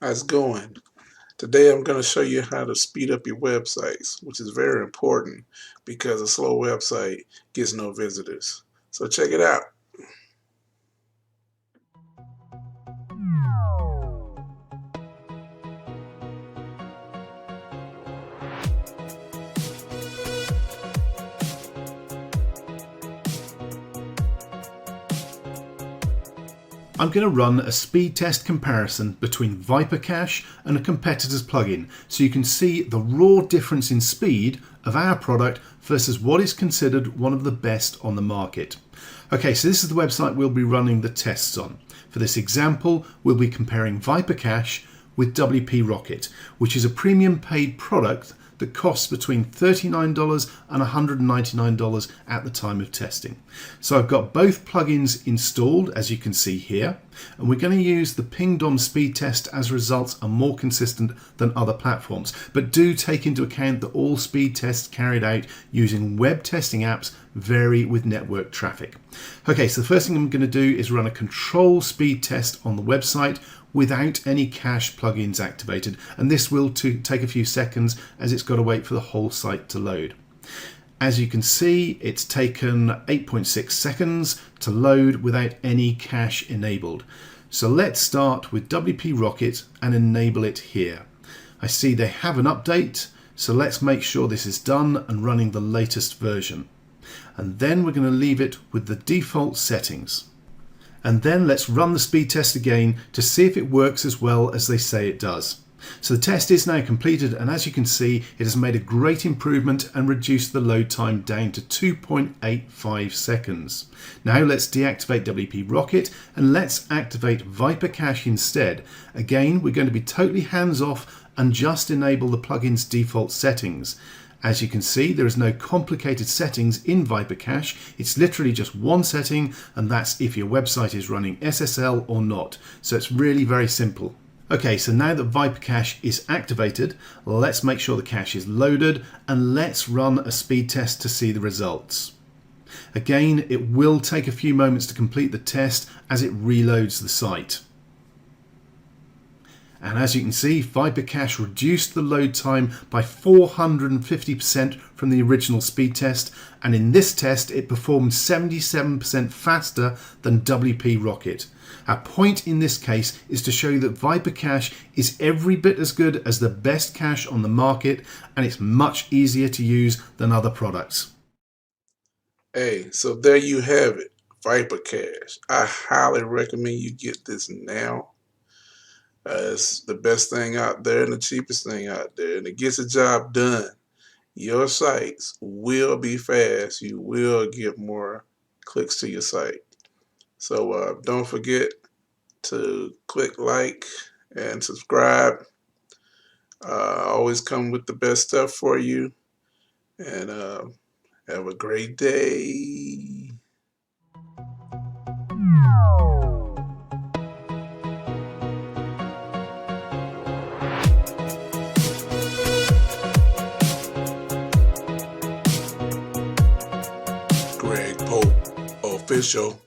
How's it going? Today I'm going to show you how to speed up your websites, which is very important because a slow website gets no visitors. So check it out. I'm going to run a speed test comparison between Viper Cache and a competitor's plugin so you can see the raw difference in speed of our product versus what is considered one of the best on the market. Okay, so this is the website we'll be running the tests on. For this example, we'll be comparing Viper Cache with WP Rocket, which is a premium paid product that costs between $39 and $199 at the time of testing. So I've got both plugins installed, as you can see here, and we're going to use the pingdom speed test as results are more consistent than other platforms. But do take into account that all speed tests carried out using web testing apps vary with network traffic. Okay, so the first thing I'm going to do is run a control speed test on the website without any cache plugins activated, and this will take a few seconds as it's got to wait for the whole site to load. As you can see, it's taken 8.6 seconds to load without any cache enabled. So let's start with WP Rocket and enable it here. I see they have an update, so let's make sure this is done and running the latest version. And then we're going to leave it with the default settings. And then let's run the speed test again to see if it works as well as they say it does. So the test is now completed, and as you can see, it has made a great improvement and reduced the load time down to 2.85 seconds. Now let's deactivate WP Rocket and let's activate Viper Cache instead. Again, we're going to be totally hands off and just enable the plugin's default settings. As you can see, there is no complicated settings in Viper Cache. It's literally just one setting, and that's if your website is running SSL or not. So it's really very simple. Okay, so now that Viper Cache is activated, let's make sure the cache is loaded and let's run a speed test to see the results. Again, it will take a few moments to complete the test as it reloads the site. And as you can see, Viper Cache reduced the load time by 450% from the original speed test, and in this test it performed 77% faster than WP Rocket. Our point in this case is to show you that Viper Cache is every bit as good as the best cache on the market, and it's much easier to use than other products. Hey, so there you have it, Viper Cache. I highly recommend you get this now. It's the best thing out there and the cheapest thing out there, and it gets the job done. Your sites will be fast. You will get more clicks to your site. So don't forget to click like and subscribe. I always come with the best stuff for you, and have a great day. Greg Pope, official.